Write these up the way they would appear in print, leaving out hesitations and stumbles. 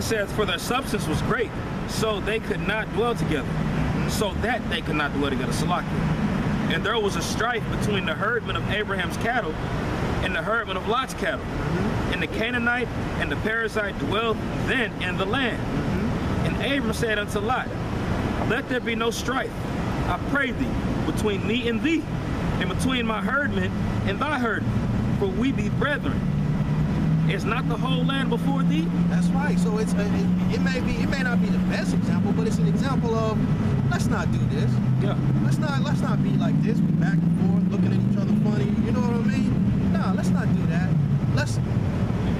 It says, for their substance was great, so they could not dwell together. So that they could not dwell together. Salakia. And there was a strife between the herdmen of Abraham's cattle and the herdmen of Lot's cattle. And the Canaanite and the Perizzite dwelled then in the land. And Abram said unto Lot, let there be no strife, I pray thee, between me and thee, and between my herdmen and thy herdmen, for we be brethren. Is not the whole land before thee? That's right. So it may not be the best example, but it's an example of let's not do this. Yeah. Let's not be like this, back and forth, looking at each other funny. You know what I mean? No, let's not do that.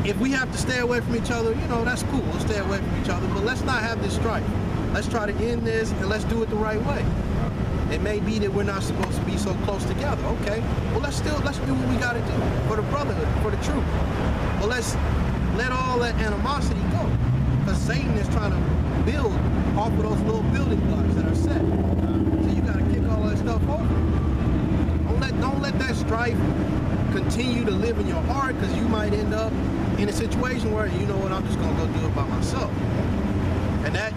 If we have to stay away from each other, you know, that's cool. We'll stay away from each other, but let's not have this strife. Let's try to end this and let's do it the right way. It may be that we're not supposed to be so close together. Okay. Well, let's do what we got to do for the brotherhood, for the truth. Well, let's let all that animosity go, because Satan is trying to build off of those little building blocks that are set. So you got to kick all that stuff over. Don't let that strife continue to live in your heart, because you might end up in a situation where, you know what, I'm just gonna go do it by myself. And that,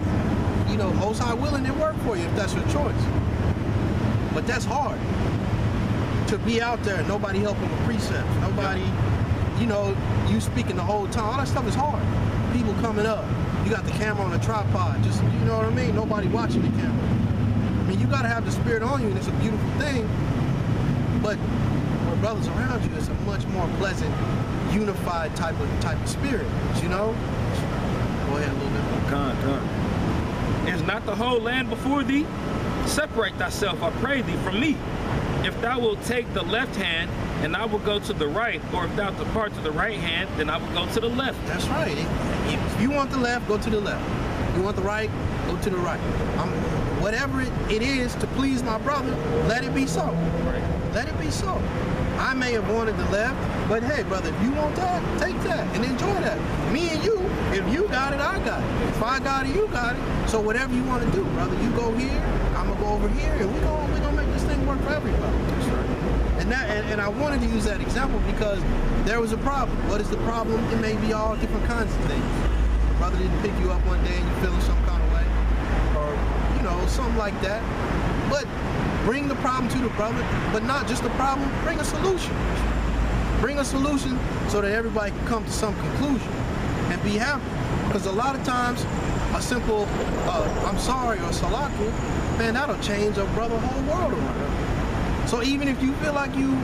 you know, Most High willing, it work for you if that's your choice. But that's hard. To be out there, nobody helping with precepts, nobody, you know, you speaking the whole time, all that stuff is hard. People coming up, you got the camera on a tripod, just, you know what I mean? Nobody watching the camera. I mean, you gotta have the spirit on you, and it's a beautiful thing, but with brothers around you, it's a much more pleasant, unified type of spirit, you know? Go ahead a little bit more. Con. Is not the whole land before thee? Separate thyself, I pray thee, from me. If thou wilt take the left hand, and I will go to the right, or if thou depart to the right hand, then I will go to the left. That's right. If you want the left, go to the left. If you want the right, go to the right. Whatever it is to please my brother, let it be so. Right. Let it be so. I may have wanted the left, but hey, brother, if you want that, take that and enjoy that. Me and you, if you got it, I got it. If I got it, you got it. So whatever you want to do, brother, you go here, I'm gonna go over here, and we're gonna make this thing work for everybody. That's right. And I wanted to use that example because there was a problem. What is the problem? It may be all different kinds of things. Your brother didn't pick you up one day and you're feeling some kind of way, or you know, something like that. But bring the problem to the brother, but not just the problem, bring a solution. Bring a solution so that everybody can come to some conclusion and be happy. Because a lot of times, a simple, I'm sorry, or salakia, man, that'll change a brother's whole world around. So even if you feel like you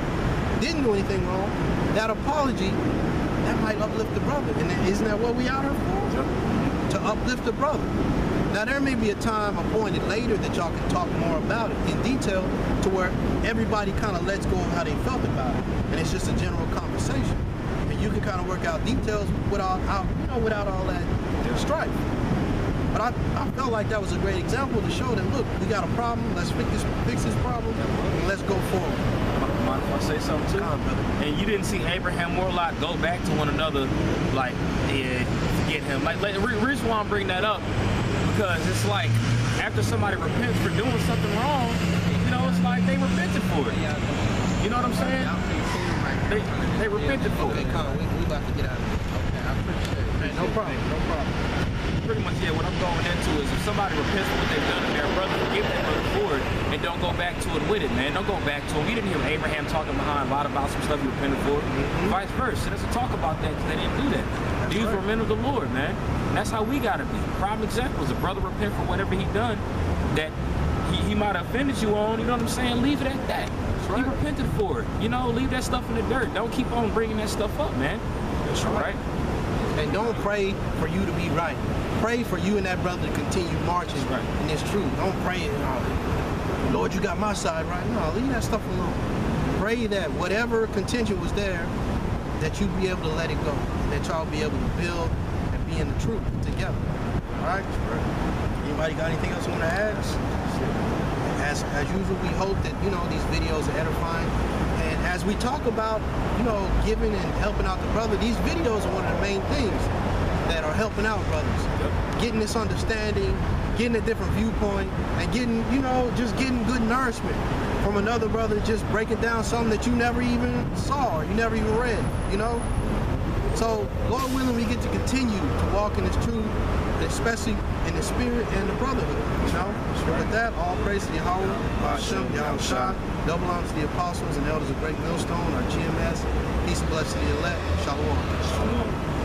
didn't do anything wrong, that apology, that might uplift the brother. And isn't that what we out here for? To uplift the brother. Now there may be a time appointed later that y'all can talk more about it in detail, to where everybody kind of lets go of how they felt about it, and it's just a general conversation, and you can kind of work out details without all that strife. But I felt like that was a great example to show that, look, we got a problem, let's fix this problem, and let's go forward. Mind if I say something too? And you didn't see Abraham or Lot go back to one another like, yeah, forget him. Like, the reason why I'm bringing that up, because it's like, after somebody repents for doing something wrong, you know, it's like they repented for it. You know what I'm saying? They repented for it. Okay, Con, we about to get out of here. Okay, I appreciate it. Hey, no problem, no problem. Pretty much, yeah, what I'm going into is if somebody repents for what they've done to their brother, forgive their brother for it, and don't go back to it with it, man. Don't go back to him. You didn't hear Abraham talking behind Lot about some stuff he repented for. Vice versa. There's a talk about that because they didn't do that. These were men of the Lord, man. That's how we gotta be. Prime example is a brother repent for whatever he done that he might have offended you on, you know what I'm saying? Leave it at that. He repented for it. You know, leave that stuff in the dirt. Don't keep on bringing that stuff up, man. That's right. And don't pray for you to be right. Pray for you and that brother to continue marching in this truth. Don't pray, Lord, you got my side right. No, leave that stuff alone. Pray that whatever contention was there, that you be able to let it go, and that y'all be able to build and be in the truth together. All right? Anybody got anything else you want to add? As usual, we hope that, you know, these videos are edifying. And as we talk about, you know, giving and helping out the brother, these videos are one of the main things that are helping out brothers. Getting this understanding, getting a different viewpoint, and getting, you know, just getting good nourishment from another brother, just breaking down something that you never even saw or you never even read, you know? So, Lord willing, we get to continue to walk in this truth, especially in the spirit and the brotherhood, you know? So with that, all praise to Yahweh, Hashem, Yahushua, double honor to the apostles and elders of Great Millstone, our GMS, peace and blessing to the elect, Shalom. Shalom.